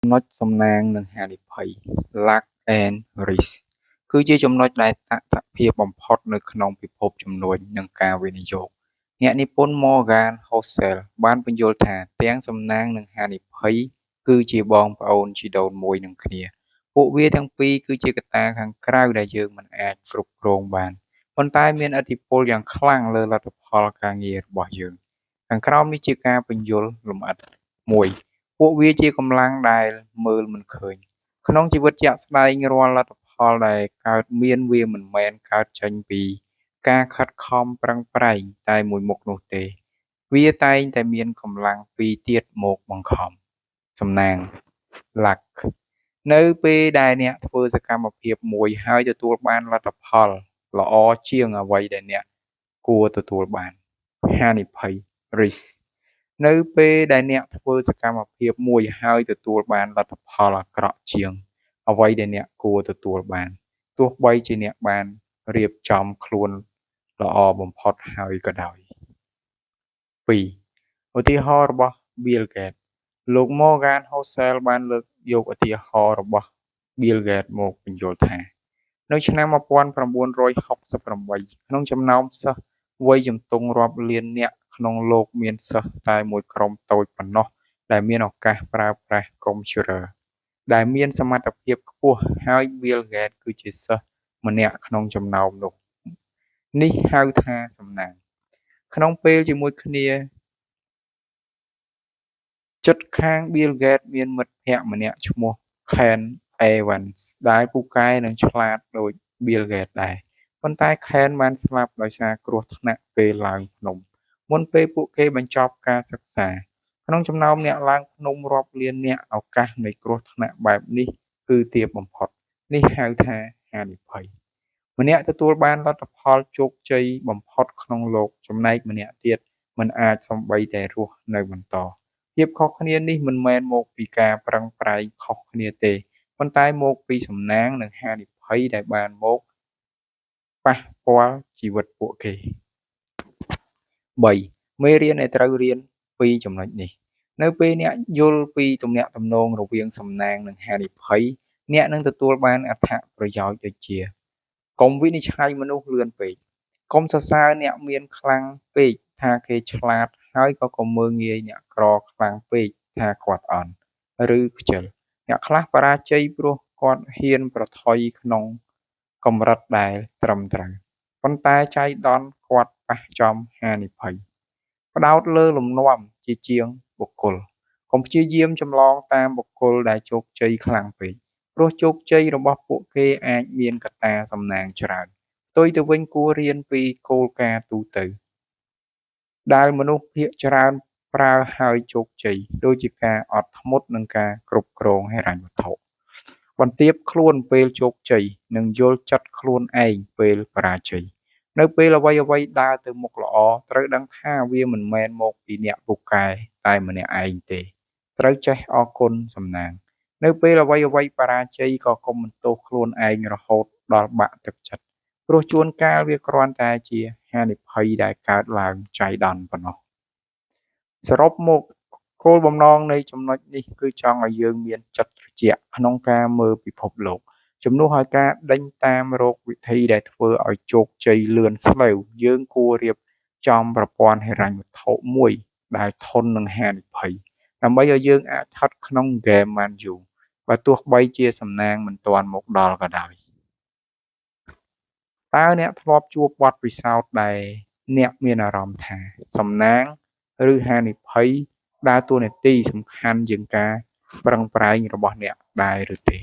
ចំណុចសំណាងនិងហានិភ័យ Luck and Risk គឺជាចំណុចដែលតថភាពបំផុតនៅក្នុងពិភពជំនួញនិងការវិនិយោគអ្នកនិពន្ធ Morgan Housel បានពន្យល់ថាទាំងសំណាងនិងហានិភ័យគឺជាបងប្អូនជីដូនមួយនឹងគ្នាពួកវាទាំងពីរគឺជាកត្តាខាងក្រៅដែលយើងមិនអាចគ្រប់គ្រងបានប៉ុន្តែមានឥទ្ធិពលយ៉ាងខ្លាំងលើលទ្ធផលការងាររបស់យើងខាងក្រោមនេះជាការពន្យល់លម្អិត1ពួកវាជាកម្លាំងដែលមើលមិនឃើញក្នុងជីវិតជាក់ស្ដែងរាល់លទ្ធផលដែលកើតមានវាមិនមែនកើតចេញពីការខិតខំប្រឹងប្រែងតែមួយមុខនោះទេវាតែងតែមានកម្លាំងពីរទៀតមកបង្ខំសំណាង Luck នៅពេលដែលអ្នកធ្វើសកម្មភាពមួយហើយទទួលបានលទ្ធផលល្អជាងអ្វីដែលអ្នកគួរទទួលបានហានិភ័យ Risk នៅពេលដែលអ្នកធ្វើសកម្មភាពមួយហើយទទួលបានលទ្ធផលអាក្រក់ជាងអ្វីដែលអ្នកគួរទទួលបានទោះបីជាអ្នកបានរៀបចំខ្លួនល្អបំផុតហើយក៏ដោយ2ឧទាហរណ៍របស់ Bill Gates លោក Morgan Housel បានលើកយកឧទាហរណ៍របស់ Bill Gates មកពន្យល់ថានៅឆ្នាំ1968ក្នុងចំណោមសិស្សវ័យជំទង់រាប់លាននាក់ក្នុងលោកមានសិស្សតែមួយក្រុមតូចប៉ុណ្ណោះដែលមានឱកាសប្រើប្រាស់កុំព្យូទ័រដែលមានសមត្ថភាពខ្ពស់ហើយ Bill Gates គឺជាសិស្សម្នាក់ក្នុងចំណោមនោះនេះហៅថាសំណាងក្នុងពេលជាមួយគ្នាជិតខាង Bill Gates មានមិត្តភក្តិម្នាក់ឈ្មោះ Ken Evans ដែលពូកែនិងឆ្លាតដូច Bill Gates ដែរប៉ុន្តែ Ken បានស្លាប់ដោយសារគ្រោះថ្នាក់ពេលឡើងភ្នំមុនពេលពួកគេបញ្ចប់ការសិក្សាក្នុងចំណោមអ្នកឡើងភ្នំរាប់លាននាក់ឱកាសនៃគ្រោះថ្នាក់បែបនេះគឺទាបបំផុតនេះហៅថាហានិភ័យម្នាក់ទទួលបានលទ្ធផលជោគជ័យបំផុតក្នុងលោកចំណែកម្នាក់ទៀតមិនអាចសូម្បីតែរស់នៅបន្តភាពខុសគ្នានេះមិនមែនមកពីការប្រឹងប្រែងខុសគ្នាទេប៉ុន្តែមកពីសំណាងនិងហានិភ័យដែលបានមកប៉ះពាល់ជីវិតពួកគេ3មេរៀនដែលត្រូវរៀនពីចំណុចនេះនៅពេលអ្នកយល់ពីទំនាក់ទំនងរវាងសំណាងនិងហានិភ័យអ្នកនឹងទទួលបានអត្ថប្រយោជន៍ដូចជាកុំវិនិច្ឆ័យមនុស្សលឿនពេកកុំសរសើរអ្នកមានខ្លាំងពេកថាគេឆ្លាតហើយក៏កុំមើលងាយអ្នកក្រខ្លាំងពេកថាគាត់អន់ឬខ្ជិលអ្នកខ្លះបរាជ័យព្រោះគាត់ហ៊ានប្រថុយក្នុងកម្រិតដែលត្រឹមត្រូវប៉ុន្តែចៃដន្យគាត់ប៉ះចំហានិភ័យផ្ដោតលើលំនាំជាជាងបុគ្គលកុំព្យាយាមចម្លងតាមបុគ្គលដែលជោគជ័យខ្លាំងពេកព្រោះជោគជ័យរបស់ពួកគេអាចមានកត្តាសំណាងច្រើនផ្ទុយទៅវិញគួររៀនពីគោលការណ៍ទូទៅដែលមនុស្សភាគច្រើនប្រើហើយជោគជ័យដូចជាការអត់ធ្មត់និងការគ្រប់គ្រងហិរញ្ញវត្ថុបន្ទាបខ្លួនពេលជោគជ័យនិងយល់ចិត្តខ្លួនឯងពេលបរាជ័យនៅពេលអ្វីៗដើរទៅមុខល្អត្រូវដឹងថាវាមិនមែនមកពីអ្នកពូកែតែម្នាក់ឯងទេត្រូវចេះអរគុណសំណាងនៅពេលអ្វីៗបរាជ័យក៏កុំបន្ទោសខ្លួនឯងរហូតដល់បាក់ទឹកចិត្តព្រោះជួនកាលវាគ្រាន់តែជាហានិភ័យដែលកើតឡើងចៃដន្យប៉ុណ្ណោះសរុបមកគោលបំណងនៃចំណុចនេះគឺចង់ឲ្យយើងមានចិត្តត្រជាក់ក្នុងការមើលពិភពលោកជំនួសឲ្យការដេញតាមរកវិធីដែលធ្វើឲ្យជោគជ័យលឿនស្លើវយើងគួររៀបចំប្រព័ន្ធហិរញ្ញវត្ថុមួយដែលធន់នឹងហានិភ័យដើម្បីឲ្យយើងអាចស្ថិតក្នុងហ្គេមបានយូរបើទោះបីជាសំណាងមិនទាន់មកដល់ក៏ដោយតើអ្នកធ្លាប់ជួបបទពិសោធន៍ដែលអ្នកមានអារម្មណ៍ថាសំណាងឬហានិភ័យដើរតួនាទីសំខាន់ជាងការប្រឹងប្រែងរបស់អ្នកដែរឬទេ